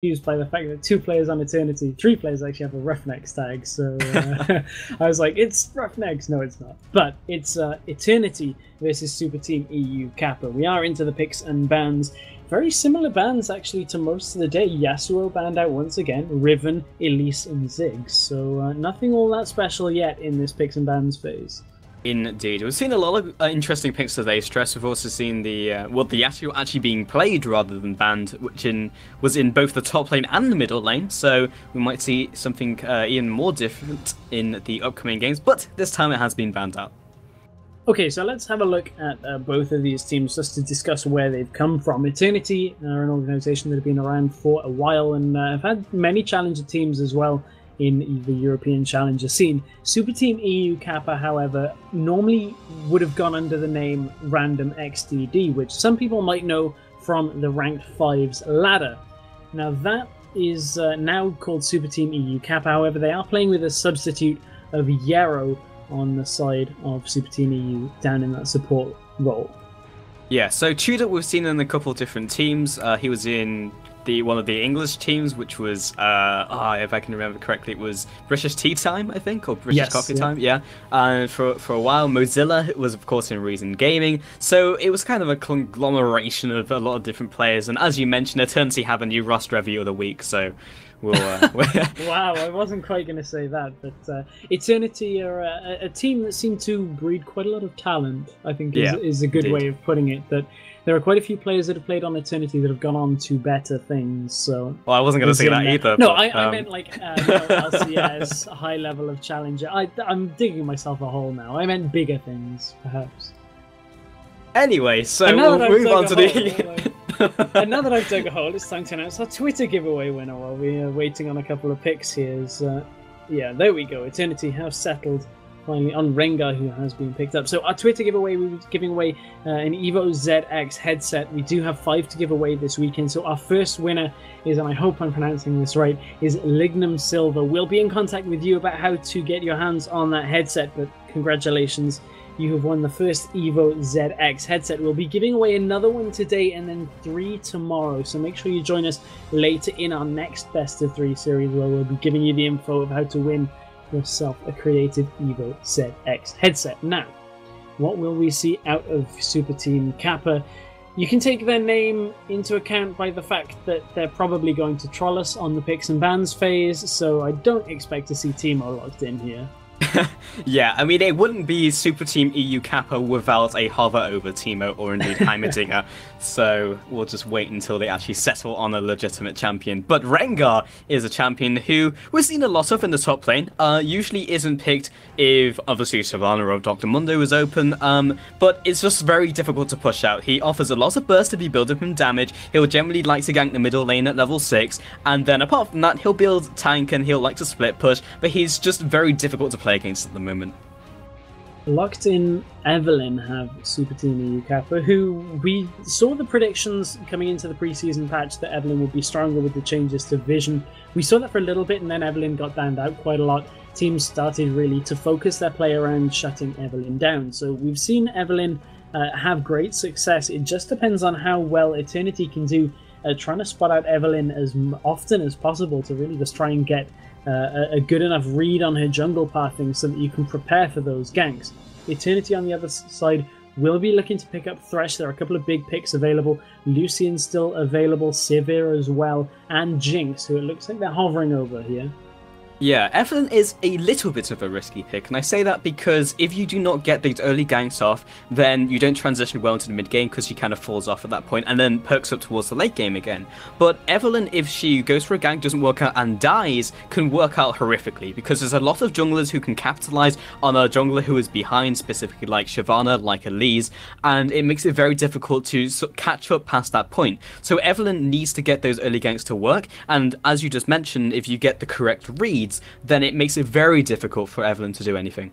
confused by the fact that 2 players on Eternity, 3 players actually have a Roughnecks tag. So I was like, it's Roughnecks. No, it's not. But it's Eternity versus Superteam EU Kappa. We are into the picks and bans. Very similar bans actually to most of the day. Yasuo banned out once again, Riven, Elise, and Ziggs. So nothing all that special yet in this picks and bans phase. Indeed. We've seen a lot of interesting picks today, Stress. We've also seen the Yasuo actually being played rather than banned, which was in both the top lane and the middle lane, so we might see something even more different in the upcoming games, but this time it has been banned out. Okay, so let's have a look at both of these teams just to discuss where they've come from. Eternity are an organisation that have been around for a while and have had many challenger teams as well in the European Challenger scene. Superteam EU Kappa, however, normally would have gone under the name Random XDD, which some people might know from the Ranked 5's ladder. Now that is now called Superteam EU Kappa, however they are playing with a substitute of Yerrow on the side of Superteam EU down in that support role. Yeah, so ChewdUp we've seen in a couple of different teams. He was in one of the English teams, which was, if I can remember correctly, it was British Tea Time, I think, or British Coffee Time, yeah. For a while, Mozilla was, of course, in Reason Gaming, so it was kind of a conglomeration of a lot of different players, and as you mentioned, Eternity have a new roster every other week, so we'll... Wow, I wasn't quite going to say that, but Eternity are a team that seem to breed quite a lot of talent, I think is a good way of putting it, that there are quite a few players that have played on Eternity that have gone on to better things. So, well, I wasn't going to say that either. No, but, I meant like LCS, high level of challenger. I'm digging myself a hole now. I meant bigger things, perhaps. Anyway, so we'll move on to the... And now that I've dug a hole, it's time to announce our Twitter giveaway winner while we are waiting on a couple of picks here. Yeah, there we go. Eternity have settled finally on Rengar, who has been picked up. So our Twitter giveaway, we were giving away an Evo ZX headset. We do have 5 to give away this weekend. So our first winner is, and I hope I'm pronouncing this right, is Lignum Silver. We'll be in contact with you about how to get your hands on that headset, but congratulations. You have won the first Evo ZX headset. We'll be giving away another one today and then 3 tomorrow. So make sure you join us later in our next Best of 3 series where we'll be giving you the info of how to win yourself a creative Evo ZX headset. Now, what will we see out of Superteam Kappa? You can take their name into account by the fact that they're probably going to troll us on the picks and bans phase, so I don't expect to see Teemo locked in here. Yeah, I mean, it wouldn't be Superteam EU Kappa without a hover over Teemo or indeed Heimerdinger, so we'll just wait until they actually settle on a legitimate champion. But Rengar is a champion who we've seen a lot of in the top lane, usually isn't picked if obviously Shyvana or Dr. Mundo is open, but it's just very difficult to push out. He offers a lot of burst if you build up him damage, he'll generally like to gank the middle lane at level 6, and then apart from that, he'll build tank and he'll like to split push, but he's just very difficult to play against at the moment. Locked in Evelyn have Superteam EU Kappa, who we saw the predictions coming into the preseason patch that Evelyn would be stronger with the changes to Vision. We saw that for a little bit and then Evelyn got banned out quite a lot. Teams started really to focus their play around shutting Evelyn down. So we've seen Evelyn have great success. It just depends on how well Eternity can do trying to spot out Evelyn as often as possible to really just try and get a good enough read on her jungle pathing so that you can prepare for those ganks. Eternity on the other side will be looking to pick up Thresh. There are a couple of big picks available. Lucian's still available, Sivir as well, and Jinx, who it looks like they're hovering over here. Yeah, Evelyn is a little bit of a risky pick, and I say that because if you do not get these early ganks off, then you don't transition well into the mid game because she kind of falls off at that point and then perks up towards the late game again. But Evelyn, if she goes for a gank, doesn't work out and dies, can work out horrifically because there's a lot of junglers who can capitalize on a jungler who is behind, specifically like Shyvana, like Elise, and it makes it very difficult to catch up past that point. So Evelyn needs to get those early ganks to work, and as you just mentioned, if you get the correct read, then it makes it very difficult for Evelyn to do anything.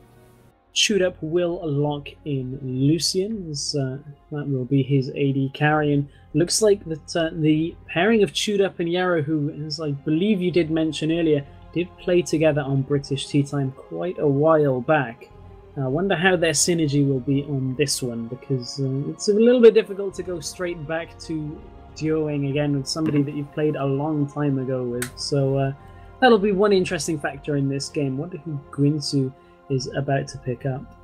ChewdUp will lock in Lucian, as that will be his AD carry, and looks like that the pairing of ChewdUp and Yerrow, who, as I believe you did mention earlier, did play together on British Tea Time quite a while back. I wonder how their synergy will be on this one, because it's a little bit difficult to go straight back to duoing again with somebody that you've played a long time ago with. So that'll be one interesting factor in this game. Wonder who Ginsu is about to pick up.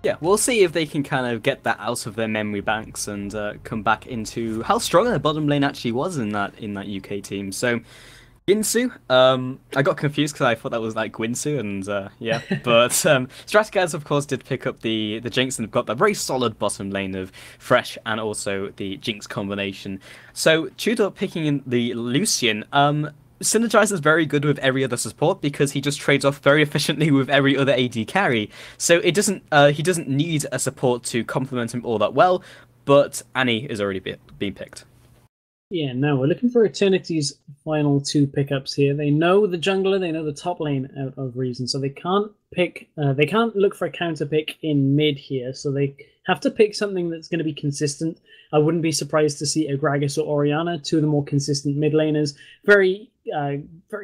Yeah, we'll see if they can kind of get that out of their memory banks and come back into how strong their bottom lane actually was in that UK team. So Ginsu, I got confused because I thought that was like Ginsu, and yeah, but Strategas of course did pick up the Jinx and have got that very solid bottom lane of Fresh and also the Jinx combination. So ChewdUp picking in the Lucian, synergizes very good with every other support because he just trades off very efficiently with every other AD carry. So it doesn't he doesn't need a support to complement him all that well, but Annie is already being picked. Yeah, now we're looking for Eternity's final two pickups here. They know the jungler, they know the top lane out of reason, so they can't pick. They can't look for a counter pick in mid here, so they have to pick something that's going to be consistent. I wouldn't be surprised to see a Gragas or Orianna, two of the more consistent mid laners. Very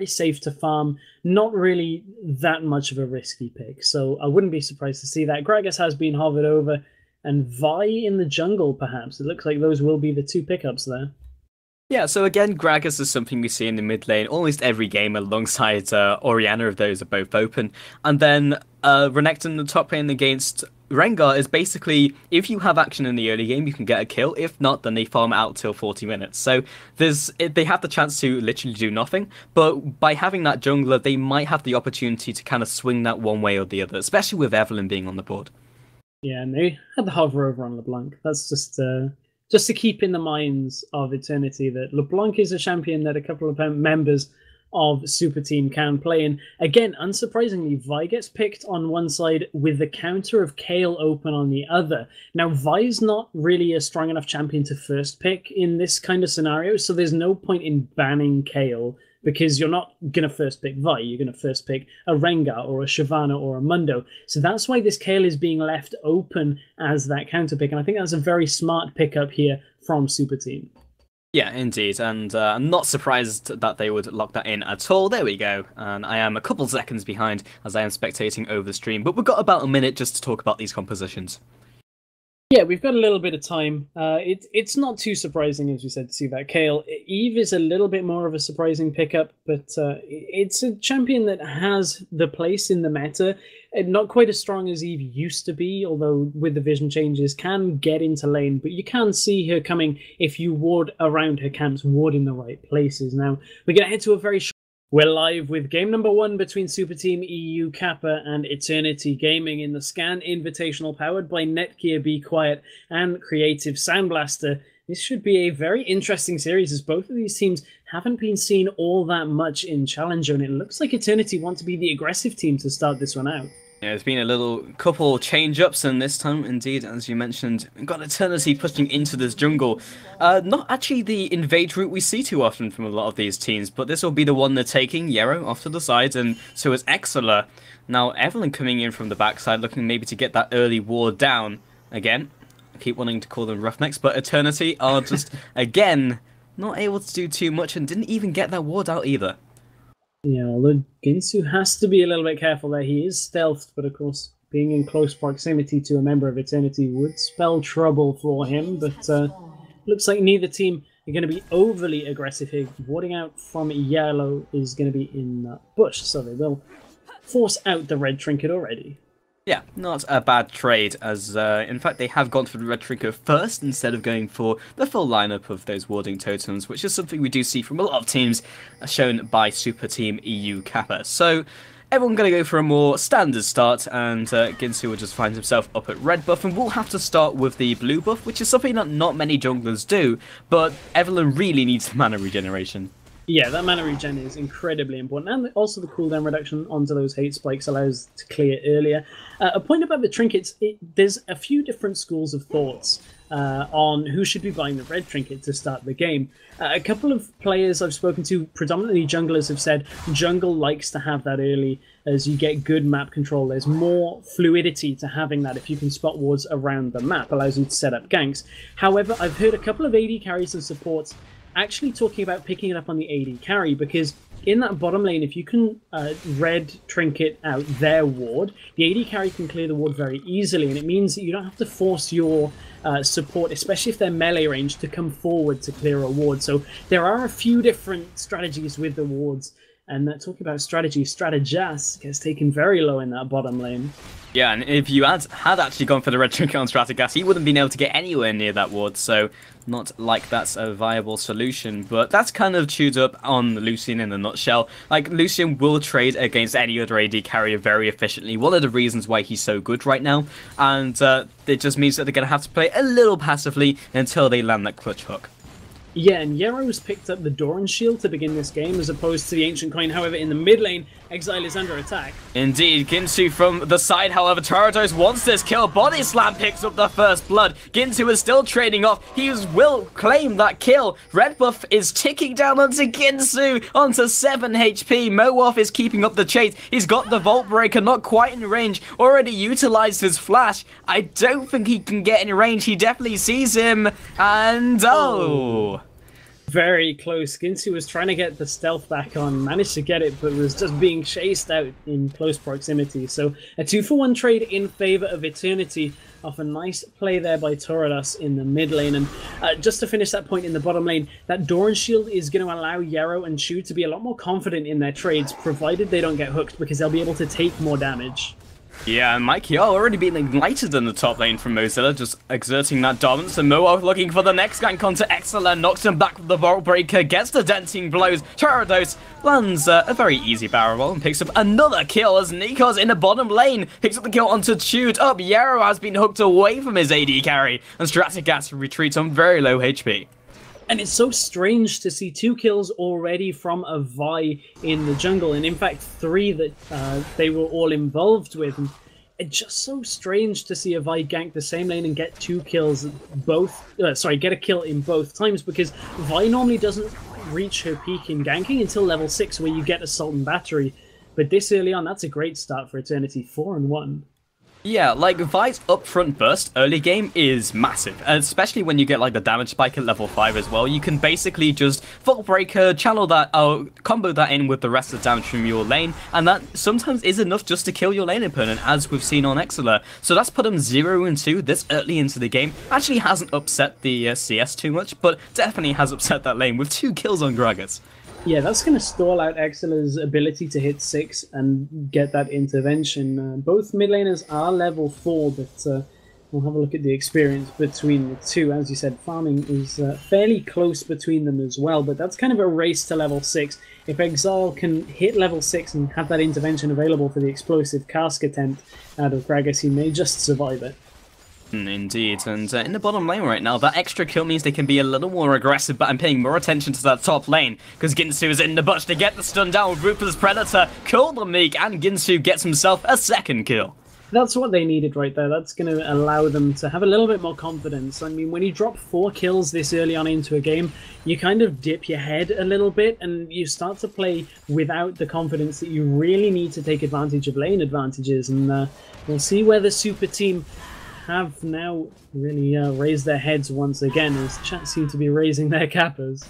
safe to farm, not really that much of a risky pick. So I wouldn't be surprised to see that. Gragas has been hovered over, and Vi in the jungle, perhaps. It looks like those will be the two pickups there. Yeah, so again, Gragas is something we see in the mid lane almost every game alongside Orianna, if those are both open. And then Renekton in the top lane against Rengar is basically, if you have action in the early game, you can get a kill. If not, then they farm out till 40 minutes. So they have the chance to literally do nothing. But by having that jungler, they might have the opportunity to kind of swing that one way or the other, especially with Evelynn being on the board. Yeah, and they had the hover over on LeBlanc. That's just to keep in the minds of Eternity that LeBlanc is a champion that a couple of members of Superteam can play. And again, unsurprisingly, Vi gets picked on one side with the counter of Kayle open on the other. Now, Vi's not really a strong enough champion to first pick in this kind of scenario, so there's no point in banning Kayle, because you're not going to first pick Vi, you're going to first pick a Rengar or a Shyvana or a Mundo. So that's why this Kayle is being left open as that counter pick, and I think that's a very smart pickup here from Superteam. Yeah, indeed, and I'm not surprised that they would lock that in at all. There we go, and I am a couple seconds behind as I am spectating over the stream, but we've got about a minute just to talk about these compositions. Yeah, we've got a little bit of time. It's not too surprising, as you said, to see that Kayle. Eve is a little bit more of a surprising pickup, but it's a champion that has the place in the meta. Not quite as strong as Eve used to be, although with the vision changes can get into lane, but you can see her coming if you ward around her camps, ward in the right places. Now, we're going to head to a very short... We're live with game number 1 between Superteam EU Kappa and Eternity Gaming in the Scan Invitational, powered by Netgear, Be Quiet, and Creative Soundblaster. This should be a very interesting series, as both of these teams haven't been seen all that much in Challenger, and it looks like Eternity want to be the aggressive team to start this one out. Yeah, there's been a little couple change-ups, and this time, indeed, as you mentioned, we've got Eternity pushing into this jungle. Not actually the invade route we see too often from a lot of these teams, but this will be the one they're taking, Yerrow off to the side, and so is Exileh. Now, Evelynn coming in from the backside, looking maybe to get that early ward down. Again, I keep wanting to call them Roughnecks, but Eternity are just, again, not able to do too much, and didn't even get that ward out either. Yeah, although Ginsu has to be a little bit careful there. He is stealthed, but of course, being in close proximity to a member of Eternity would spell trouble for him. But looks like neither team are going to be overly aggressive here. Warding out from Yerrow is going to be in that bush, so they will force out the red trinket already. Yeah, not a bad trade, as in fact they have gone for the red trinket first instead of going for the full lineup of those warding totems, which is something we do see from a lot of teams shown by Superteam EU Kappa. So everyone going to go for a more standard start, and Ginsu will just find himself up at red buff, and we'll have to start with the blue buff, which is something that not many junglers do, but Evelynn really needs mana regeneration. Yeah, that mana regen is incredibly important, and also the cooldown reduction onto those hate spikes allows to clear earlier. A point about the trinkets, there's a few different schools of thoughts on who should be buying the red trinket to start the game. A couple of players I've spoken to, predominantly junglers, have said jungle likes to have that early as you get good map control. There's more fluidity to having that if you can spot wards around the map, allows you to set up ganks. However, I've heard a couple of AD carries and supports actually talking about picking it up on the AD carry, because in that bottom lane, if you can red trinket out their ward, the AD carry can clear the ward very easily, and it means that you don't have to force your support, especially if they're melee range, to come forward to clear a ward. So there are a few different strategies with the wards, and talking about strategy, Strategas gets taken very low in that bottom lane. Yeah, and if you had actually gone for the red trinket on Strategas, he wouldn't have been able to get anywhere near that ward, so not like that's a viable solution. But that's kind of ChewdUp on Lucian in a nutshell. Like, Lucian will trade against any other AD carrier very efficiently. One of the reasons why he's so good right now, and it just means that they're going to have to play a little passively until they land that clutch hook. Yeah, and Yerrow's picked up the Doran Shield to begin this game, as opposed to the Ancient Coin. However, in the mid lane, Exileh is under attack. Indeed, Ginsu from the side, however, Tiridus wants this kill. Body Slam picks up the first blood. Ginsu is still trading off. He will claim that kill. Red buff is ticking down onto Ginsu, onto 7 HP. Mowarth is keeping up the chase. He's got the Vault Breaker, not quite in range. Already utilized his flash. I don't think he can get in range. He definitely sees him, and oh. Very close. Ginsu was trying to get the stealth back on, managed to get it, but was just being chased out in close proximity. So a 2-for-1 trade in favor of Eternity off a nice play there by Tiridus in the mid lane. And just to finish that point in the bottom lane, that Doran Shield is going to allow Yerrow and Chew to be a lot more confident in their trades, provided they don't get hooked, because they'll be able to take more damage. Yeah, and MikeyR already being ignited in the top lane from Mozilla, just exerting that dominance, and Mowarth looking for the next gank onto Exileh, knocks him back with the Vault Breaker, gets the denting blows. Tiridus lands a very easy barrel roll and picks up another kill as Nico's in the bottom lane, picks up the kill onto ChewdUp. Yerrow has been hooked away from his AD carry, and Strategas retreats on very low HP. And it's so strange to see 2 kills already from a Vi in the jungle, and in fact 3 that they were all involved with. And it's just so strange to see a Vi gank the same lane and get 2 kills get a kill in both times, because Vi normally doesn't reach her peak in ganking until level 6, where you get Assault and Battery. But this early on, that's a great start for Eternity, 4-1. Yeah, like, Vi's upfront burst early game is massive, and especially when you get, like, the damage spike at level 5 as well. You can basically just Vault Breaker, channel that, combo that in with the rest of the damage from your lane, and that sometimes is enough just to kill your lane opponent, as we've seen on Exileh. So that's put him 0-2 this early into the game. Actually hasn't upset the CS too much, but definitely has upset that lane with 2 kills on Gragas. Yeah, that's going to stall out Exileh's ability to hit 6 and get that intervention. Both mid laners are level 4, but we'll have a look at the experience between the two. As you said, farming is fairly close between them as well, but that's kind of a race to level 6. If Exileh can hit level 6 and have that intervention available for the explosive cask attempt out of Gragas, he may just survive it. Indeed, and in the bottom lane right now, that extra kill means they can be a little more aggressive, but I'm paying more attention to that top lane, because Ginsu is in the bush to get the stun down with Ruthless Predator, kill the Meek, and Ginsu gets himself a second kill. That's what they needed right there. That's going to allow them to have a little bit more confidence. I mean, when you drop 4 kills this early on into a game, you kind of dip your head a little bit, and you start to play without the confidence that you really need to take advantage of lane advantages, and we'll see where the super team have now really raised their heads once again, as chat seem to be raising their kappas.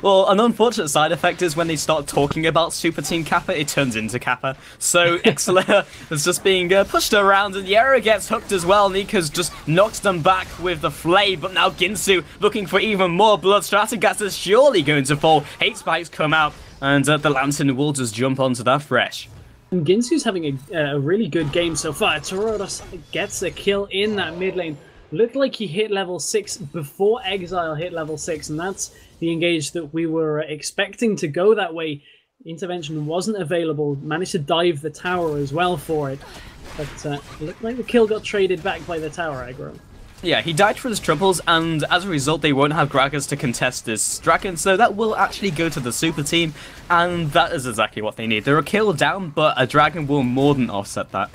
Well, an unfortunate side effect is when they start talking about Super Team Kappa, it turns into Kappa. So Exileh is just being pushed around, and Yerrow gets hooked as well. Nika's just knocks them back with the flay, but now Ginsu looking for even more blood. Strategas is surely going to fall. Hate spikes come out, and the Lantern will just jump onto that fresh. And Ginsu's having a really good game so far. Tiridus gets a kill in that mid lane. Looked like he hit level 6 before Exileh hit level 6, and that's the engage that we were expecting to go that way. Intervention wasn't available. Managed to dive the tower as well for it. But it looked like the kill got traded back by the tower aggro. Yeah, he died for his troubles, and as a result, they won't have Gragas to contest this dragon, so that will actually go to the super team, and that is exactly what they need. They're a kill down, but a dragon will more than offset that.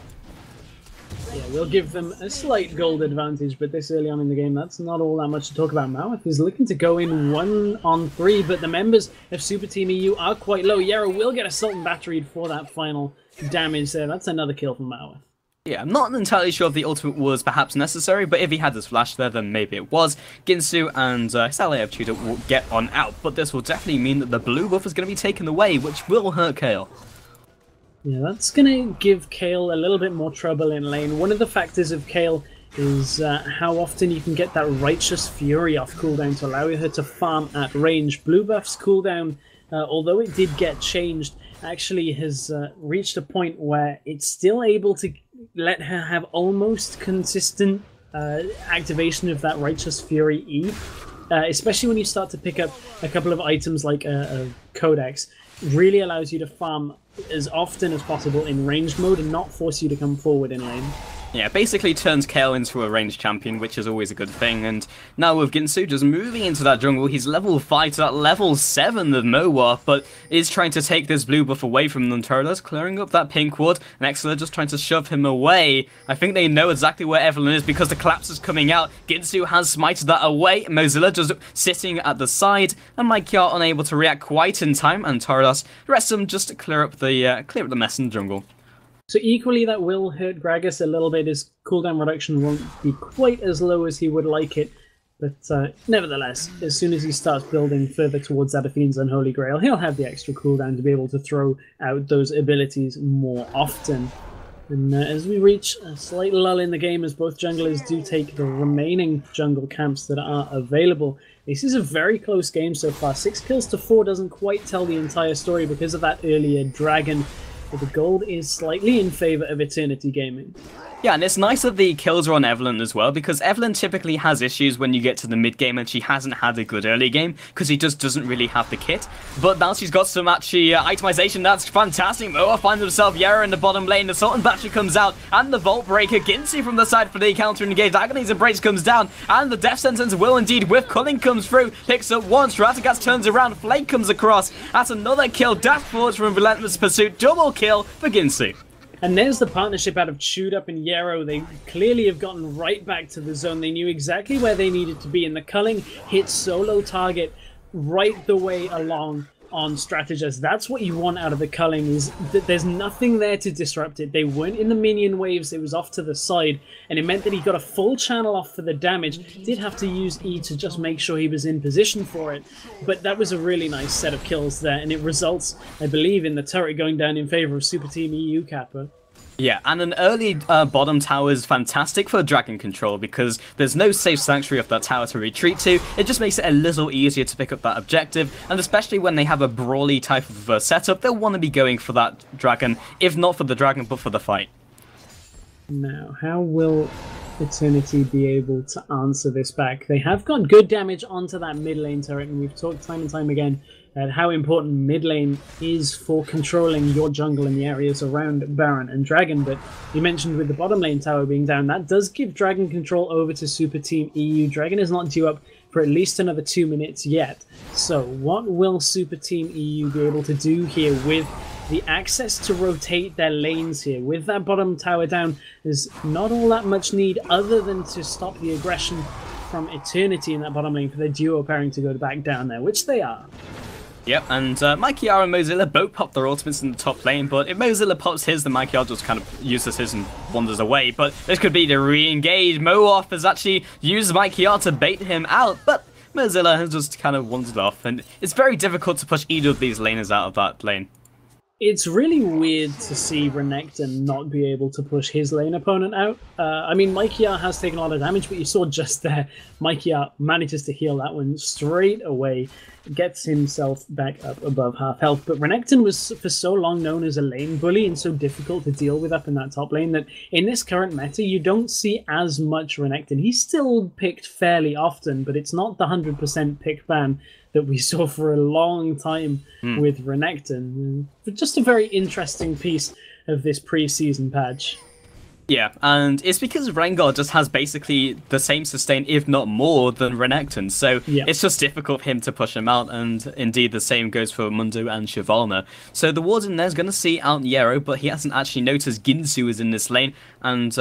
Yeah, we'll give them a slight gold advantage, but this early on in the game, that's not all that much to talk about. Mowarth is looking to go in 1-on-3, but the members of Super Team EU are quite low. Yerrow will get Assault and Batteried for that final damage there. That's another kill from Mowarth. Yeah, I'm not entirely sure if the ultimate was perhaps necessary, but if he had his flash there, then maybe it was. Ginsu and Exileh of ChewdUp will get on out, but this will definitely mean that the blue buff is going to be taken away, which will hurt Kale. Yeah, that's going to give Kale a little bit more trouble in lane. One of the factors of Kale is how often you can get that Righteous Fury off cooldown to allow her to farm at range. Blue buff's cooldown, although it did get changed, actually has reached a point where it's still able to let her have almost consistent activation of that Righteous Fury E, especially when you start to pick up a couple of items like a Codex. Really allows you to farm as often as possible in ranged mode and not force you to come forward in lane. Yeah, basically turns Kale into a ranged champion, which is always a good thing. And now with Ginsu just moving into that jungle, he's level 5 to that level 7 of Mowarth, but is trying to take this blue buff away from them. Tiridus clearing up that pink ward, and Exileh just trying to shove him away. I think they know exactly where Evelyn is because the collapse is coming out. Ginsu has smited that away. Mozilla just sitting at the side, and MikeyR unable to react quite in time, and Tiridus rests him just to clear up the mess in the jungle. So equally that will hurt Gragas a little bit. His cooldown reduction won't be quite as low as he would like it. But nevertheless, as soon as he starts building further towards that Athene's Unholy Grail, he'll have the extra cooldown to be able to throw out those abilities more often. And as we reach a slight lull in the game, as both junglers do take the remaining jungle camps that are available, this is a very close game so far. 6 kills to 4 doesn't quite tell the entire story because of that earlier dragon. But the gold is slightly in favor of Eternity Gaming. Yeah, and it's nice that the kills are on Evelyn as well, because Evelyn typically has issues when you get to the mid-game, and she hasn't had a good early game, because she just doesn't really have the kit. But now she's got some actually itemization, that's fantastic. Mowarth finds himself Yerrow in the bottom lane, the Sultan Battery comes out, and the Vault Breaker, Ginsu from the side for the counter engage, Agony's Embrace comes down, and the Death Sentence will indeed, with Culling comes through, picks up one, Strategas turns around, Flake comes across, that's another kill, Dash forwards from Relentless Pursuit, double kill for Ginsu. And there's the partnership out of ChewdUp and Yerrow. They clearly have gotten right back to the zone. They knew exactly where they needed to be, and the culling hit solo target right the way along on Strategas. That's what you want out of the culling, is that there's nothing there to disrupt it. They weren't in the minion waves, it was off to the side, and it meant that he got a full channel off for the damage. Did have to use E to just make sure he was in position for it, but that was a really nice set of kills there, and it results, I believe, in the turret going down in favor of Superteam EU Kappa. Yeah, and an early bottom tower is fantastic for dragon control because there's no safe sanctuary of that tower to retreat to. It just makes it a little easier to pick up that objective, and especially when they have a brawly type of setup, they'll want to be going for that dragon, if not for the dragon, but for the fight. Now, how will Eternity be able to answer this back? They have got good damage onto that mid lane turret, and we've talked time and time again at how important mid lane is for controlling your jungle in the areas around Baron and Dragon. But you mentioned with the bottom lane tower being down, that does give Dragon control over to Super Team EU. Dragon is not due up for at least another 2 minutes yet. So what will Super Team EU be able to do here with the access to rotate their lanes here? With that bottom tower down, there's not all that much need other than to stop the aggression from Eternity in that bottom lane for their duo pairing to go back down there, which they are. Yep, and MikeyR and Mozilla both pop their ultimates in the top lane, but if Mozilla pops his, then MikeyR just kind of uses his and wanders away. But this could be the re-engage. Mowarth has actually used MikeyR to bait him out, but Mozilla has just kind of wandered off, and it's very difficult to push either of these laners out of that lane. It's really weird to see Renekton not be able to push his lane opponent out. I mean, MikeyR has taken a lot of damage, but you saw just there, MikeyR manages to heal that one straight away, gets himself back up above half health. But Renekton was for so long known as a lane bully and so difficult to deal with up in that top lane that in this current meta, you don't see as much Renekton. He's still picked fairly often, but it's not the 100% pick ban that we saw for a long time with Renekton. Just a very interesting piece of this pre-season patch. Yeah, and it's because Rengar just has basically the same sustain, if not more, than Renekton, so it's just difficult for him to push him out, and indeed the same goes for Mundo and Shyvana. So the Warden there's going to see out Yerrow, but he hasn't actually noticed Ginsu is in this lane, and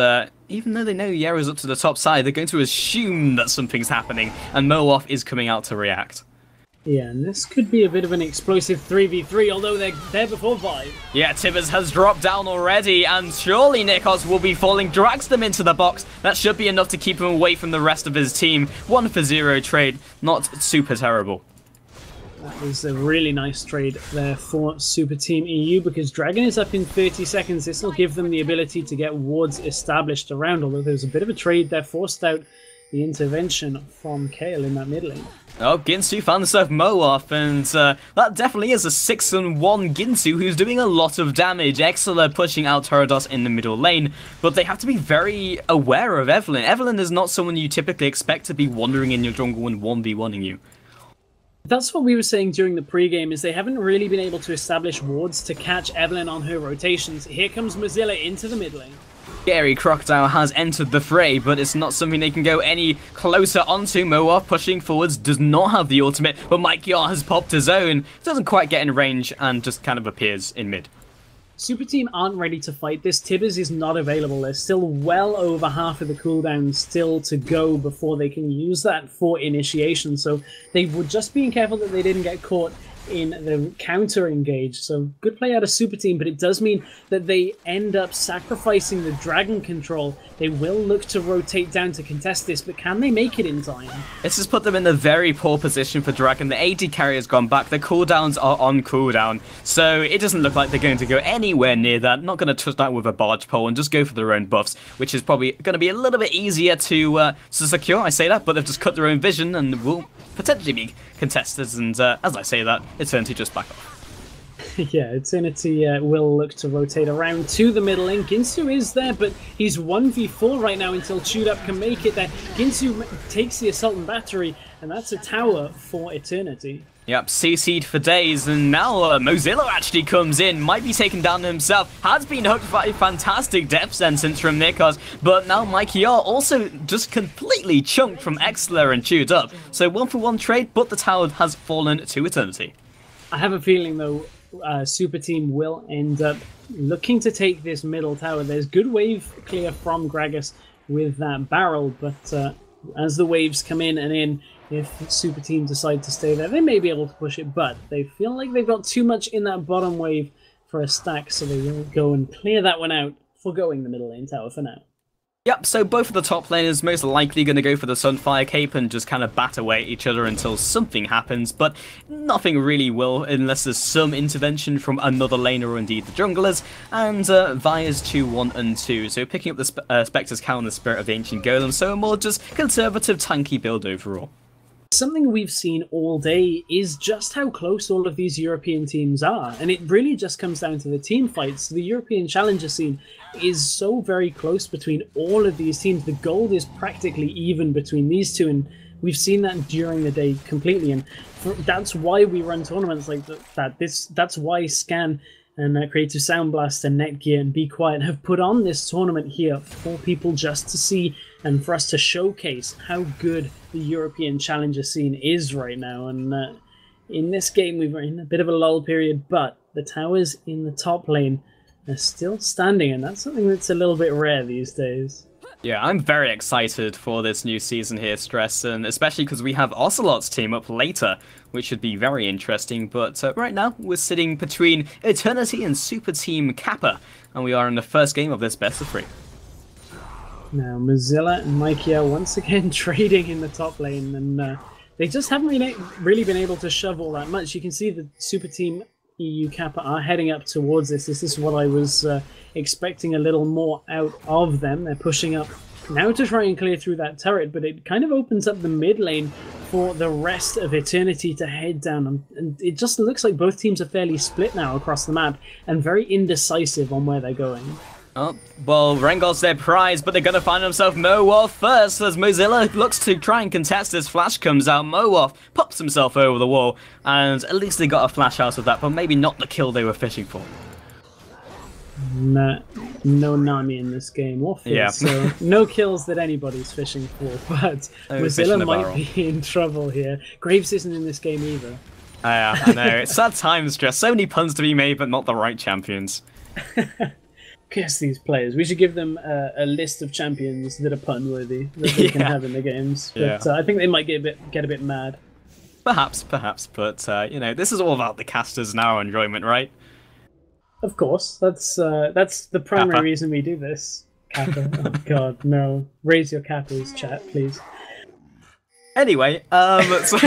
even though they know Yerrow's up to the top side, they're going to assume that something's happening, and Mowarth is coming out to react. Yeah, and this could be a bit of an explosive 3v3, although they're there before Vive. Yeah, Tibbers has dropped down already, and surely Nikos will be falling, drags them into the box. That should be enough to keep him away from the rest of his team. 1-for-0 trade, not super terrible. That was a really nice trade there for Superteam EU, because Dragon is up in 30 seconds. This will give them the ability to get wards established around, although there's a bit of a trade there, forced out the intervention from Kale in that mid lane. Oh, Ginsu found himself Mowarth, and that definitely is a 6-on-1 Ginsu who's doing a lot of damage. Exileh pushing out Tiridus in the middle lane, but they have to be very aware of Evelyn. Evelyn is not someone you typically expect to be wandering in your jungle and 1v1ing you. That's what we were saying during the pregame, is they haven't really been able to establish wards to catch Evelyn on her rotations. Here comes Mozilla into the mid lane. Scary Crocodile has entered the fray, but it's not something they can go any closer onto. Mowarth pushing forwards, does not have the ultimate, but MikeyR has popped his own. Doesn't quite get in range and just kind of appears in mid. Superteam aren't ready to fight this. Tibbers is not available. There's still well over half of the cooldown still to go before they can use that for initiation. So they were just being careful that they didn't get caught in the counter engage. So good play out of Superteam, but it does mean that they end up sacrificing the dragon control. They will look to rotate down to contest this, but can they make it in time? This has put them in a very poor position for Dragon. The AD carry has gone back. The cooldowns are on cooldown, so it doesn't look like they're going to go anywhere near that. Not going to touch that with a barge pole and just go for their own buffs, which is probably going to be a little bit easier to secure. I say that, but they've just cut their own vision and will potentially be contesters, and as I say that, Eternity just back off. Yeah, Eternity will look to rotate around to the middle lane. Ginsu is there, but he's 1v4 right now until ChewdUp can make it there. Ginsu takes the Assault and Battery, and that's a tower for Eternity. Yep, CC'd for days, and now Mozilla actually comes in, might be taken down himself, has been hooked by a fantastic death sentence from Nikos, but now MikeyR also just completely chunked from Exileh and ChewdUp. So 1-for-1 trade, but the tower has fallen to Eternity. I have a feeling, though, Superteam will end up looking to take this middle tower. There's good wave clear from Gragas with that barrel, but as the waves come in and in, if Superteam decide to stay there, they may be able to push it, but they feel like they've got too much in that bottom wave for a stack, so they will go and clear that one out, foregoing the middle lane tower for now. Yep, so both of the top laners most likely going to go for the Sunfire Cape and just kind of bat away at each other until something happens, but nothing really will unless there's some intervention from another laner or indeed the junglers, and Vire's 2-1 and 2, so picking up the Spectre's Cow and the Spirit of the Ancient Golem, so a more just conservative tanky build overall. Something we've seen all day is just how close all of these European teams are, and it really just comes down to the team fights. The European Challenger scene is so very close between all of these teams. The gold is practically even between these two, and we've seen that during the day completely, and that's why we run tournaments like that. That's why Scan and Creative Sound Blast and Netgear and Be Quiet have put on this tournament here for people just to see and for us to showcase how good the European Challenger scene is right now. And in this game, we were in a bit of a lull period, but the towers in the top lane are still standing, and that's something that's a little bit rare these days. Yeah, I'm very excited for this new season here, Stress, and especially because we have Ocelot's team up later, which should be very interesting. But right now, we're sitting between Eternity and Superteam Kappa, and we are in the first game of this best of 3. Now, Mozilla and MikeyR once again trading in the top lane, and they just haven't really been able to shove all that much. You can see the Superteam EU Kappa are heading up towards this. This is what I was expecting a little more out of them. They're pushing up now to try and clear through that turret, but it kind of opens up the mid lane for the rest of Eternity to head down. And it just looks like both teams are fairly split now across the map and very indecisive on where they're going. Oh, well, Rengar's their prize, but they're going to find themselves Mowarth first, as Mozilla looks to try and contest as Flash comes out. Mowarth pops himself over the wall, and at least they got a flash out of that, but maybe not the kill they were fishing for. No Nami in this game, or Fizz, yeah. So no kills that anybody's fishing for, but Mozilla might be in trouble here. Graves isn't in this game either. Yeah, I know, it's sad times, Stress. So many puns to be made, but not the right champions. Guess these players. We should give them a list of champions that are pun-worthy that they can have in the games. But I think they might get a bit mad. Perhaps, but you know, this is all about the casters and our enjoyment, right? Of course, that's the primary Kappa. reason we do this. Kappa. Oh God, no! Raise your kappas, chat, please. Anyway, so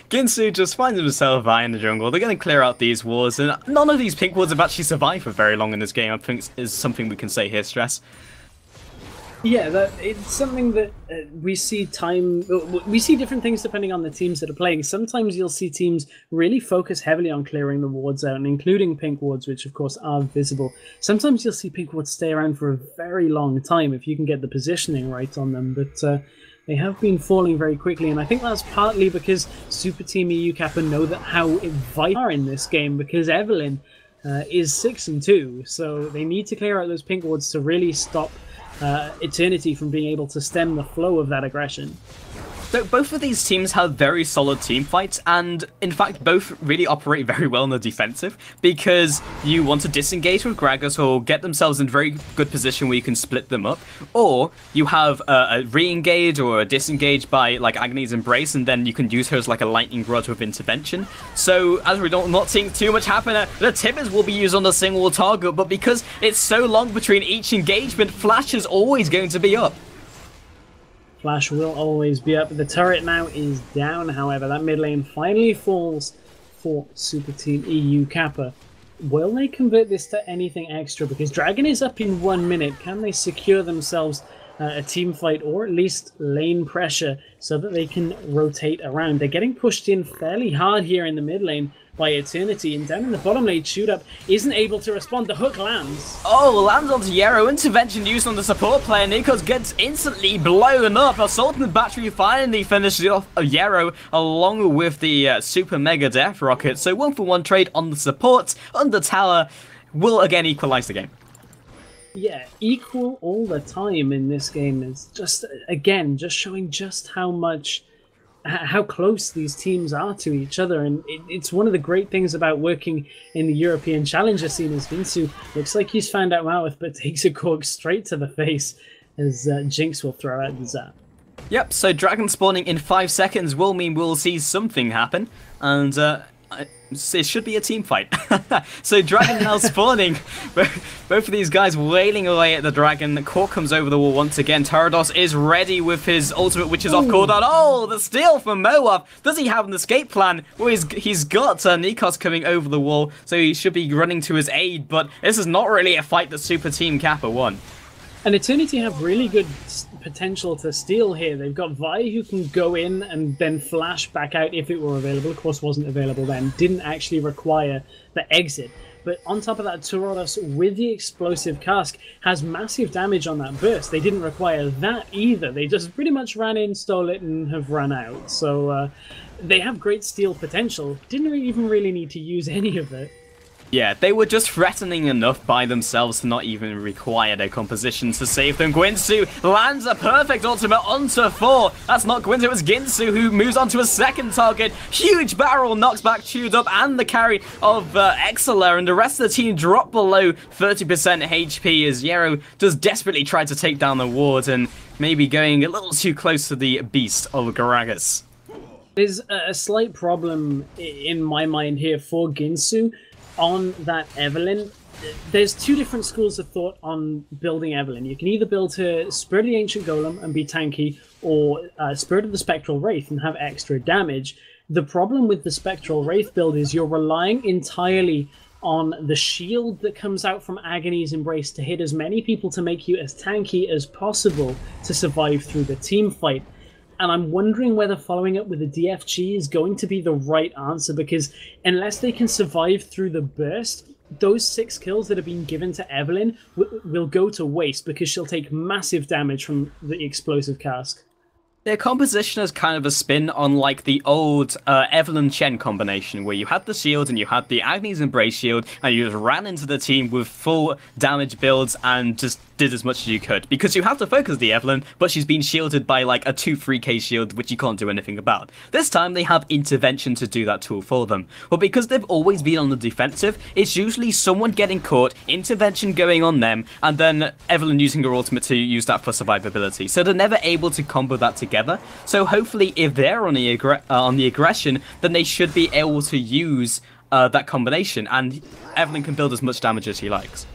Ginsu just finds himself out in the jungle. They're going to clear out these wards, and none of these pink wards have actually survived for very long in this game. I think is something we can say here, Stress. Yeah, it's something that we see we see different things depending on the teams that are playing. Sometimes you'll see teams really focus heavily on clearing the wards out, and including pink wards, which of course are visible. Sometimes you'll see pink wards stay around for a very long time if you can get the positioning right on them, but they have been falling very quickly, and I think that's partly because Superteam EU Kappa know that how vital they are in this game, because Evelyn is 6-2, so they need to clear out those pink wards to really stop Eternity from being able to stem the flow of that aggression. So both of these teams have very solid team fights, and in fact both really operate very well in the defensive, because you want to disengage with Gragas or get themselves in very good position where you can split them up, or you have a re-engage or a disengage by like Agony's Embrace, and then you can use her as like a lightning rod with intervention. So as we're not seeing too much happen, the Tibbers will be used on a single target, but because it's so long between each engagement, Flash is always going to be up. Flash will always be up. The turret now is down, however. That mid lane finally falls for Superteam EU Kappa. Will they convert this to anything extra? Because Dragon is up in 1 minute. Can they secure themselves a team fight, or at least lane pressure, so that they can rotate around? They're getting pushed in fairly hard here in the mid lane by Eternity, and down in the bottom lane, ChewdUp isn't able to respond. The hook lands. Oh, lands onto Yerrow. Intervention used on the support player. Nikos gets instantly blown up. Assault and Battery finally finishes off Yerrow along with the Super Mega Death Rocket. So 1-for-1 trade on the support. On the tower will again equalize the game. Yeah, equal all the time in this game is just, again, just showing just how close these teams are to each other, and it's one of the great things about working in the European Challenger scene. As Ginsu looks like he's found out Mowarth, but takes a cork straight to the face as Jinx will throw out the zap. Yep, so Dragon spawning in 5 seconds will mean we'll see something happen, and it should be a team fight. So Dragon now spawning. Both of these guys wailing away at the Dragon. The Cork comes over the wall once again. Tiridus is ready with his ultimate, which is off cooldown. Oh, the steal from Mowarth. Does he have an escape plan? Well, he's got Nikos coming over the wall, so he should be running to his aid, but this is not really a fight that Super Team Kappa won. And Eternity have really good potential to steal here. They've got Vi who can go in and then flash back out if it were available. Of course, wasn't available then. Didn't actually require the exit. But on top of that, Tiridus with the explosive cask has massive damage on that burst. They didn't require that either. They just pretty much ran in, stole it, and have run out. So they have great steal potential. Didn't even really need to use any of it. Yeah, they were just threatening enough by themselves to not even require their composition to save them. Ginsu lands a perfect ultimate onto 4. That's not Ginsu, it's Ginsu who moves on to a second target. Huge barrel knocks back ChewdUp and the carry of Exileh, and the rest of the team drop below 30% HP as Yerrow does desperately try to take down the ward and maybe going a little too close to the beast of Gragas. There's a slight problem in my mind here for Ginsu. On that Evelyn, there's two different schools of thought on building Evelyn. You can either build her Spirit of the Ancient Golem and be tanky, or Spirit of the Spectral Wraith and have extra damage. The problem with the Spectral Wraith build is you're relying entirely on the shield that comes out from Agony's Embrace to hit as many people to make you as tanky as possible to survive through the team fight. And I'm wondering whether following up with a DFG is going to be the right answer, because unless they can survive through the burst, those 6 kills that have been given to Evelyn will go to waste, because she'll take massive damage from the explosive cask. Their composition is kind of a spin on like the old Evelyn Chen combination, where you had the shield and you had the Agony's Embrace shield, and you just ran into the team with full damage builds and just did as much as you could. Because you have to focus the Evelyn, but she's been shielded by like a 2-3k shield, which you can't do anything about. This time they have intervention to do that tool for them. But because they've always been on the defensive, it's usually someone getting caught, intervention going on them, and then Evelyn using her ultimate to use that for survivability. So they're never able to combo that together. together. So hopefully if they're on the aggression, then they should be able to use that combination, and Evelyn can build as much damage as he likes.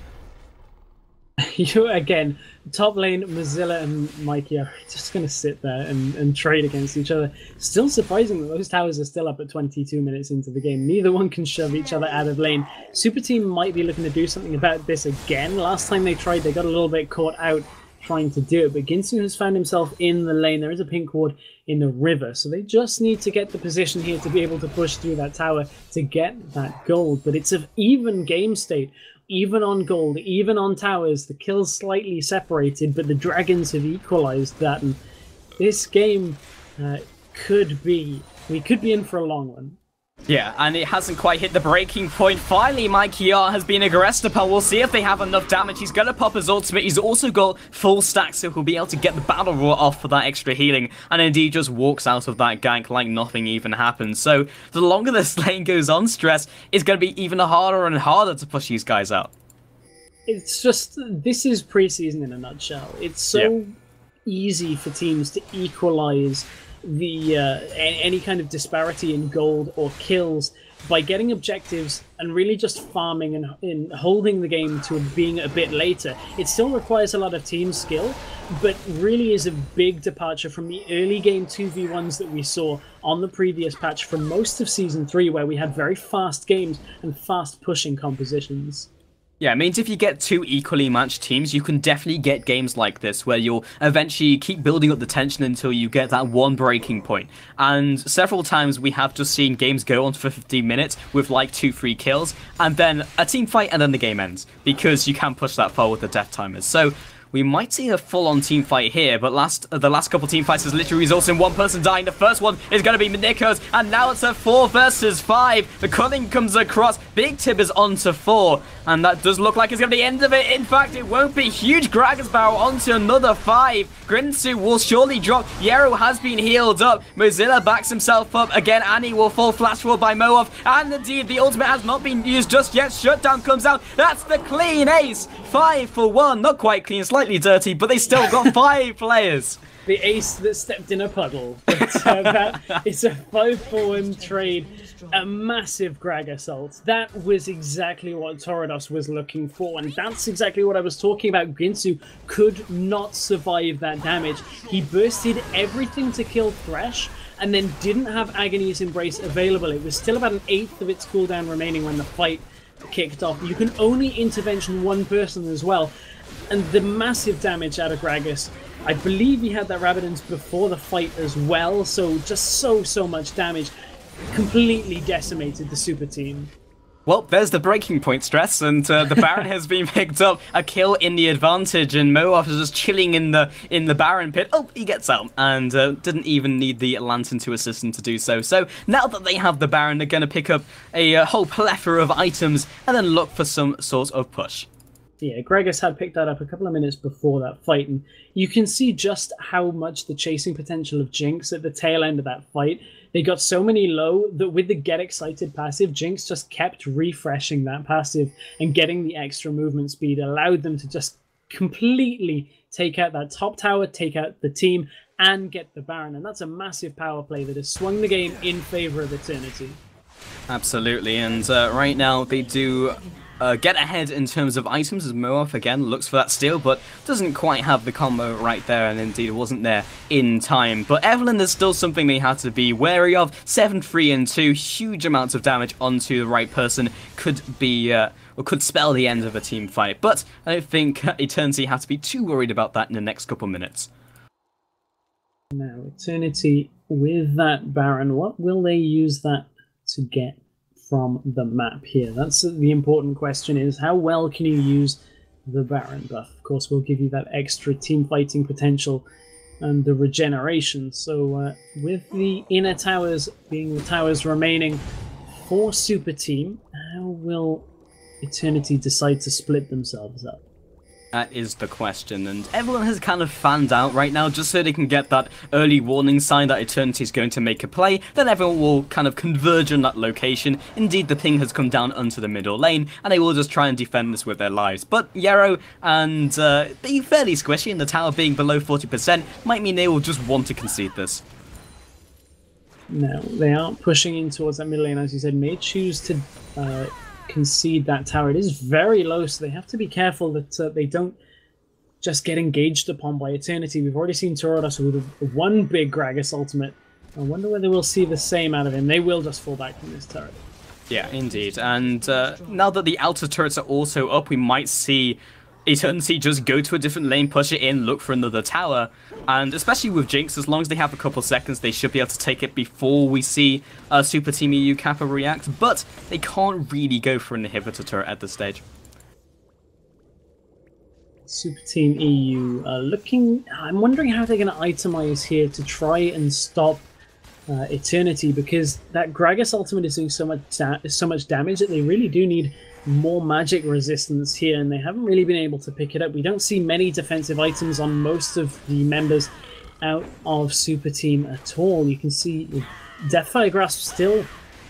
Again, top lane, Mozilla and MikeyR are just going to sit there and trade against each other. Still surprising that those towers are still up at 22 minutes into the game. Neither one can shove each other out of lane. Superteam might be looking to do something about this again. Last time they tried, they got a little bit caught out trying to do it, but Ginsu has found himself in the lane. There is a pink ward in the river, so they just need to get the position here to be able to push through that tower to get that gold. But it's an even game state. Even on gold, even on towers, the kills slightly separated, but the dragons have equalized that. And this game we could be in for a long one. Yeah, and it hasn't quite hit the breaking point. Finally, MikeyR has been aggressed upon. We'll see if they have enough damage. He's going to pop his ultimate. He's also got full stack, so he'll be able to get the battle roar off for that extra healing. And indeed just walks out of that gank like nothing even happened. So the longer this lane goes on, Stress, it's going to be even harder and harder to push these guys out. It's just, this is preseason in a nutshell. It's so easy for teams to equalize the any kind of disparity in gold or kills by getting objectives and really just farming and holding the game to being a bit later. It still requires a lot of team skill, but really is a big departure from the early game 2v1s that we saw on the previous patch from most of Season 3, where we had very fast games and fast pushing compositions. Yeah, it means if you get two equally matched teams, you can definitely get games like this, where you'll eventually keep building up the tension until you get that one breaking point. And several times we have just seen games go on for 15 minutes with like 2-3 kills, and then a team fight, and then the game ends, because you can't push that far with the death timers. So we might see a full-on team fight here, but the last couple team fights has literally resulted in one person dying. The first one is going to be Nikos, and now it's a 4 versus 5. The Cunning comes across. Big Tib is on to 4, and that does look like it's going to be the end of it. In fact, it won't be. Huge Gragas Barrel onto another 5. Ginsu will surely drop. Yerrow has been healed up. Mozilla backs himself up. Again, Annie will fall flash roll by Mowarth, and indeed, the ultimate has not been used just yet. Shutdown comes out. That's the clean ace. 5 for 1. Not quite clean, slightly dirty, but they still got 5 players. The ace that stepped in a puddle. But, it's a 5-for-1 trade. A massive Grag assault. That was exactly what Tiridus was looking for, and that's exactly what I was talking about. Ginsu could not survive that damage. He bursted everything to kill Thresh, and then didn't have Agony's Embrace available. It was still about an 1/8 of its cooldown remaining when the fight kicked off. You can only intervention one person as well, and the massive damage out of Gragas. I believe he had that Rabadon's before the fight as well, so just so much damage. Completely decimated the super team. Well, there's the breaking point, Stress, and the Baron has been picked up. A kill in the advantage, and Mowarth is just chilling in the Baron pit. Oh, he gets out, and didn't even need the Lantern to assist him to do so. So now that they have the Baron, they're going to pick up a whole plethora of items and then look for some sort of push. Yeah, Gragas had picked that up a couple of minutes before that fight, and you can see just how much the chasing potential of Jinx at the tail end of that fight. They got so many low that with the Get Excited passive, Jinx just kept refreshing that passive, and getting the extra movement speed allowed them to just completely take out that top tower, take out the team, and get the Baron. And that's a massive power play that has swung the game in favor of Eternity. Absolutely, and right now they do get ahead in terms of items, as Mowarth again looks for that steal, but doesn't quite have the combo right there, and indeed it wasn't there in time. But Evelyn, there's still something they had to be wary of. 7, 3, and 2, huge amounts of damage onto the right person could be, or could spell the end of a team fight. But I don't think Eternity have to be too worried about that in the next couple minutes. Now, Eternity with that Baron, what will they use that to get from the map here? That's the important question, is how well can you use the Baron buff? Of course, we'll give you that extra team fighting potential and the regeneration. So with the inner towers being the towers remaining for Super Team, how will Eternity decide to split themselves up? That is the question, and everyone has kind of fanned out right now just so they can get that early warning sign that Eternity is going to make a play. Then everyone will kind of converge on that location. Indeed, the ping has come down onto the middle lane, and they will just try and defend this with their lives. But Yerrow and being fairly squishy and the tower being below 40% might mean they will just want to concede this. Now, they are pushing in towards that middle lane, as you said, may choose to concede that tower. It is very low, so they have to be careful that they don't just get engaged upon by Eternity. We've already seen Tiridus with one big Gragas ultimate. I wonder whether we'll see the same out of him. They will just fall back from this turret. Yeah, indeed. And now that the outer turrets are also up, we might see Eternity just go to a different lane, push it in, look for another tower, and especially with Jinx, as long as they have a couple seconds, they should be able to take it before we see Superteam EU Kappa react, but they can't really go for an inhibitor turret at this stage. Superteam EU looking... I'm wondering how they're going to itemize here to try and stop Eternity, because that Gragas ultimate is doing so much damage that they really do need more magic resistance here, and they haven't really been able to pick it up. We don't see many defensive items on most of the members out of Super Team at all. You can see Deathfire Grasp still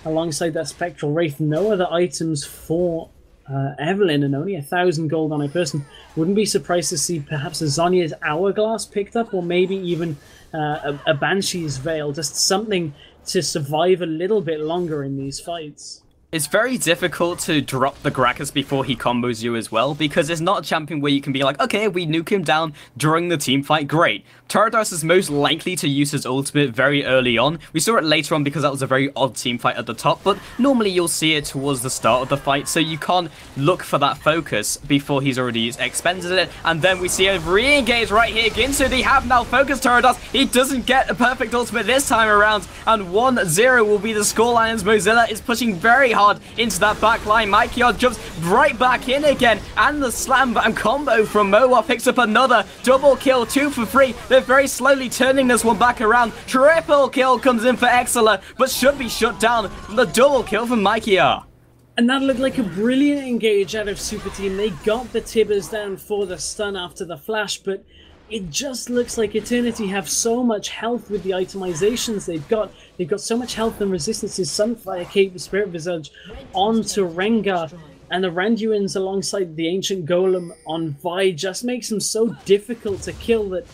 alongside that Spectral Wraith. No other items for Evelynn, and only 1,000 gold on a person. Wouldn't be surprised to see perhaps a Zhonya's Hourglass picked up, or maybe even a Banshee's Veil, just something to survive a little bit longer in these fights. It's very difficult to drop the Gragas before he combos you as well, because it's not a champion where you can be like, okay, we nuke him down during the team fight, great. Tiridus is most likely to use his ultimate very early on. We saw it later on because that was a very odd team fight at the top, but normally you'll see it towards the start of the fight, so you can't look for that focus before he's already expended it. And then we see a re-engage right here. Ginsu, they have now focused Tiridus. He doesn't get a perfect ultimate this time around, and 1-0 will be the scoreline as Mozilla is pushing very hard into that back line. MikeyR jumps right back in again, and the slam and combo from Mowarth picks up another double kill, 2 for 3. They're very slowly turning this one back around. Triple kill comes in for Exileh, but should be shut down. The double kill from MikeyR. And that looked like a brilliant engage out of Super Team. They got the Tibbers down for the stun after the flash, but it just looks like Eternity have so much health with the itemizations they've got. They've got so much health and resistances. Sunfire, Cape, the Spirit Visage onto Rengar, and the Randuins alongside the Ancient Golem on Vi just makes them so difficult to kill that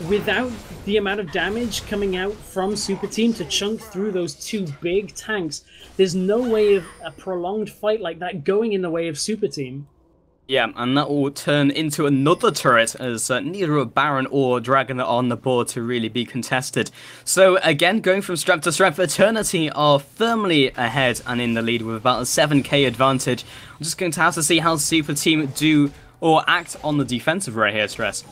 without the amount of damage coming out from Super Team to chunk through those two big tanks, there's no way of a prolonged fight like that going in the way of Super Team. Yeah, and that will turn into another turret as neither a Baron or Dragon are on the board to really be contested. So again, going from strength to strength, Eternity are firmly ahead and in the lead with about a 7k advantage. I'm just going to have to see how Super Team do or act on the defensive right here, Stress.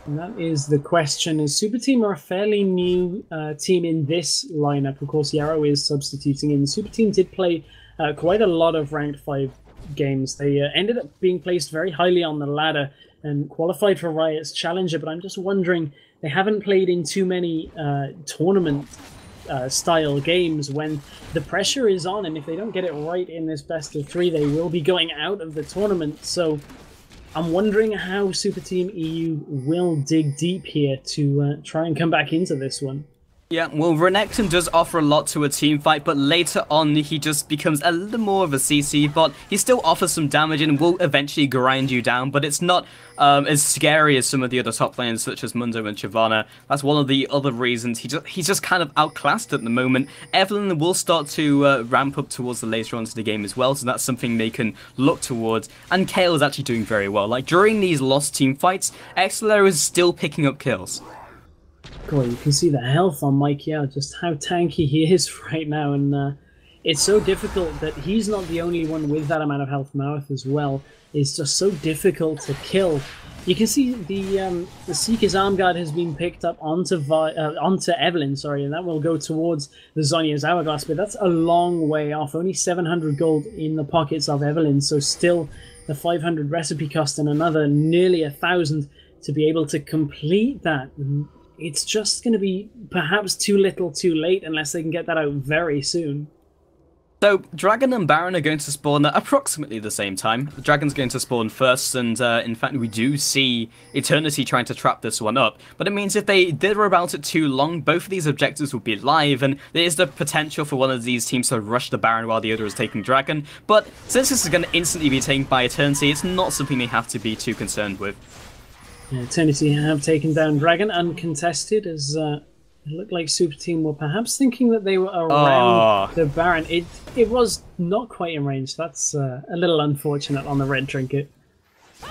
And that is the question. As Super Team are a fairly new team in this lineup. Of course, Yerrow is substituting in. Super Team did play quite a lot of ranked 5 games. They ended up being placed very highly on the ladder and qualified for Riot's Challenger, but I'm just wondering, they haven't played in too many tournament style games when the pressure is on, and if they don't get it right in this best of 3, they will be going out of the tournament. So I'm wondering how Super Team EU will dig deep here to try and come back into this one. Yeah, well, Renekton does offer a lot to a team fight, but later on he just becomes a little more of a CC bot. He still offers some damage and will eventually grind you down, but it's not as scary as some of the other top laners such as Mundo and Shyvana. That's one of the other reasons he's just kind of outclassed at the moment. Evelynn will start to ramp up towards the later on into the game as well, so that's something they can look towards. And Kayle is actually doing very well. Like, during these lost team fights, Exileh is still picking up kills. God, you can see the health on MikeyR, just how tanky he is right now, and it's so difficult that he's not the only one with that amount of health. Mowarth as well is just so difficult to kill. You can see the Seeker's Arm Guard has been picked up onto Evelynn, sorry, and that will go towards the Zhonya's Hourglass, but that's a long way off. Only 700 gold in the pockets of Evelynn, so still the 500 recipe cost and another nearly 1,000 to be able to complete that. It's just going to be perhaps too little too late unless they can get that out very soon. So, Dragon and Baron are going to spawn at approximately the same time. The Dragon's going to spawn first, and in fact, we do see Eternity trying to trap this one up. But it means if they did about it too long, both of these objectives will be live, and there is the potential for one of these teams to rush the Baron while the other is taking Dragon. But since this is going to instantly be taken by Eternity, it's not something they have to be too concerned with. Yeah, Eternity have taken down Dragon uncontested, as it looked like Super Team were perhaps thinking that they were around the Baron. It was not quite in range. That's a little unfortunate on the red trinket.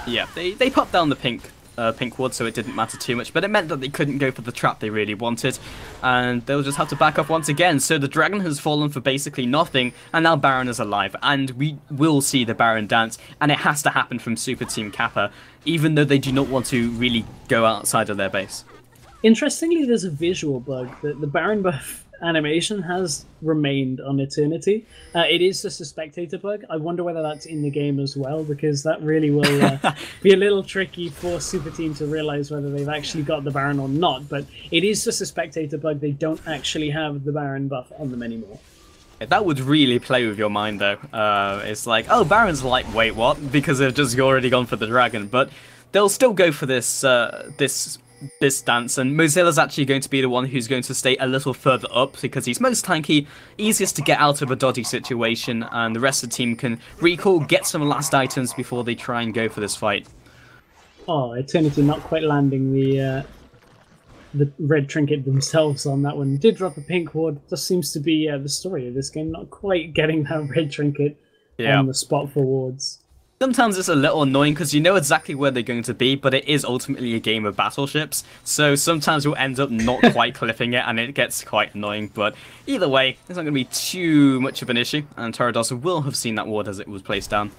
Yeah, they popped down the pink ward, so it didn't matter too much, but it meant that they couldn't go for the trap they really wanted, and they'll just have to back off once again. So the Dragon has fallen for basically nothing, and now Baron is alive, and we will see the Baron dance, and it has to happen from Super Team Kappa, even though they do not want to really go outside of their base. Interestingly, there's a visual bug that the Baron buff animation has remained on Eternity. It is just a spectator bug. I wonder whether that's in the game as well, because that really will be a little tricky for Super Team to realize whether they've actually got the Baron or not. But it is just a spectator bug. They don't actually have the Baron buff on them anymore. That would really play with your mind, though. It's like, oh, Baron's like, wait, what? Because they've just already gone for the Dragon. But they'll still go for this this dance, and Mozilla's actually going to be the one who's going to stay a little further up because he's most tanky, easiest to get out of a dodgy situation, and the rest of the team can recall, get some last items before they try and go for this fight. Oh, Eternity not quite landing the red trinket themselves on that one. Did drop a pink ward. Just seems to be the story of this game, not quite getting that red trinket on the spot for wards. Sometimes it's a little annoying because you know exactly where they're going to be, but it is ultimately a game of battleships, so sometimes you'll end up not quite clipping it, and it gets quite annoying, but either way, it's not going to be too much of an issue, and Tiridus will have seen that ward as it was placed down.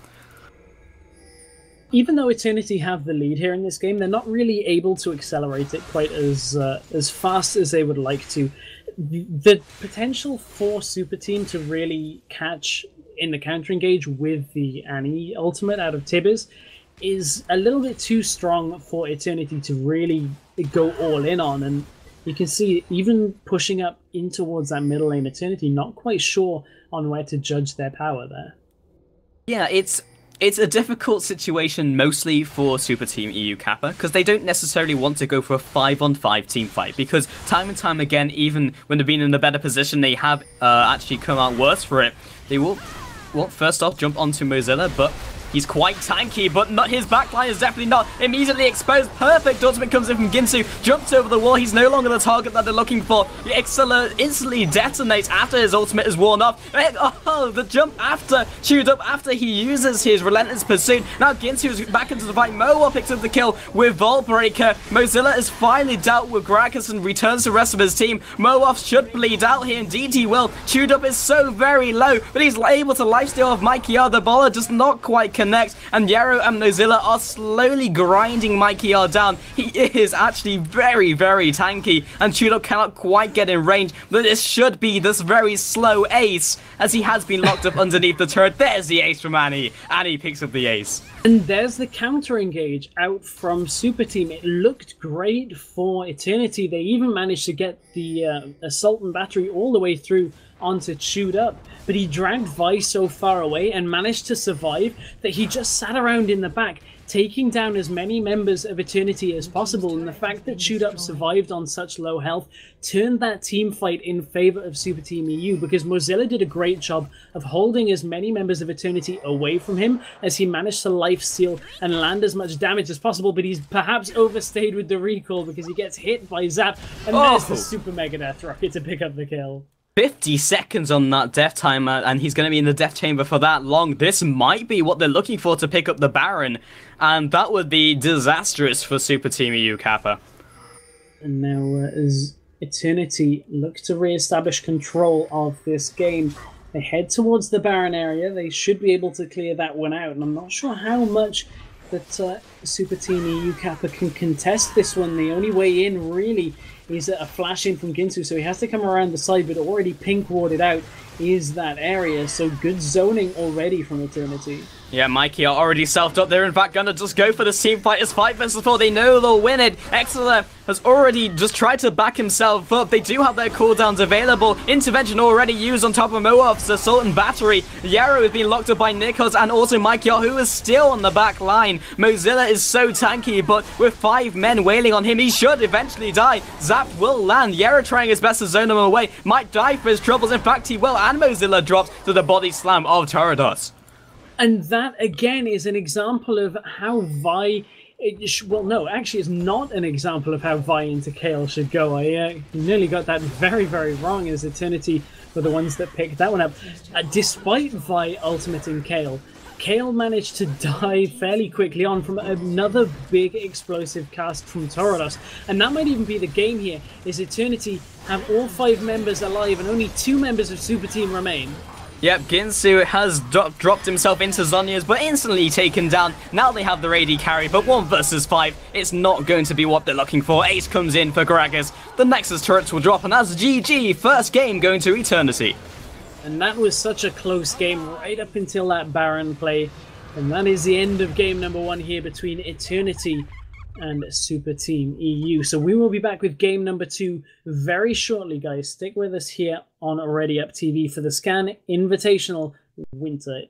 Even though Eternity have the lead here in this game, they're not really able to accelerate it quite as fast as they would like to. The potential for Super Team to really catch in the counter engage with the Annie ultimate out of Tibbers is a little bit too strong for Eternity to really go all in on, and you can see even pushing up in towards that middle lane, Eternity not quite sure on where to judge their power there. Yeah, it's a difficult situation mostly for Super Team EU Kappa because they don't necessarily want to go for a 5-on-5 team fight, because time and time again, even when they've been in a better position, they have actually come out worse for it. They will, well, first off, jump onto Mozilla, but he's quite tanky, but not, his backline is definitely not immediately exposed. Perfect ultimate comes in from Ginsu, jumps over the wall. He's no longer the target that they're looking for. Exileh instantly detonates after his ultimate is worn off. Oh, the jump after ChewdUp, after he uses his relentless pursuit. Now Ginsu is back into the fight. Mowarth picks up the kill with Vault Breaker. Mozilla is finally dealt with Gragas and returns the rest of his team. Mowarth should bleed out here, indeed he will. ChewdUp is so very low, but he's able to lifesteal off MikeyR. The baller does not quite connect, and Yerrow and Mozilla are slowly grinding MikeyR down. He is actually very, very tanky, and ChewdUp cannot quite get in range, but this should be this very slow ace, as he has been locked up underneath the turret. There's the ace from Annie. Annie picks up the ace. And there's the counter engage out from Super Team. It looked great for Eternity. They even managed to get the assault and battery all the way through onto ChewdUp, but he dragged Vi so far away and managed to survive that he just sat around in the back, taking down as many members of Eternity as possible. And the fact that ChewdUp survived on such low health turned that team fight in favor of Super Team EU, because Mozilla did a great job of holding as many members of Eternity away from him as he managed to lifesteal and land as much damage as possible, but he's perhaps overstayed with the recall because he gets hit by Zap, and there's the super mega death rocket to pick up the kill. 50 seconds on that death timer, and he's going to be in the death chamber for that long. This might be what they're looking for to pick up the Baron, and that would be disastrous for Super Team EU Kappa. And now as Eternity look to re-establish control of this game, they head towards the Baron area. They should be able to clear that one out, and I'm not sure how much that Super Team EU Kappa can contest this one. The only way in really is a flash in from Ginsu, so he has to come around the side, but already pink warded out. is that area. So good zoning already from Eternity. Yeah, MikeyR already selfed up. They're in fact gonna just go for the team fight. It's 5 versus 4. They know they'll win it. Exileh has already just tried to back himself up. They do have their cooldowns available. Intervention already used on top of Mowarth's Assault and Battery. Yerrow is being locked up by Nikos and also MikeyR, who is still on the back line. Mozilla is so tanky, but with 5 men wailing on him, he should eventually die. Zap will land. Yerrow trying his best to zone him away. Might die for his troubles. In fact, he will. And Mozilla drops to the body slam of Tiridus. And that, again, is an example of how Vi... well, no, actually, it's not an example of how Vi into Kayle should go. I nearly got that very, very wrong, as Eternity were the ones that picked that one up. Despite Vi ultimating Kayle, Kayle managed to die fairly quickly on from another big explosive cast from Tiridus. And that might even be the game here, is Eternity have all 5 members alive and only 2 members of Super Team remain. Yep, Ginsu has dropped himself into Zhonya's, but instantly taken down. Now they have the AD carry, but 1 versus 5, it's not going to be what they're looking for. Ace comes in for Gragas. The Nexus turrets will drop, and that's GG. First game going to Eternity. And that was such a close game right up until that Baron play. And that is the end of game number 1 here between Eternity and Superteam EU. So we will be back with game number 2 very shortly, guys. Stick with us here on Ready Up TV for the Scan Invitational Winter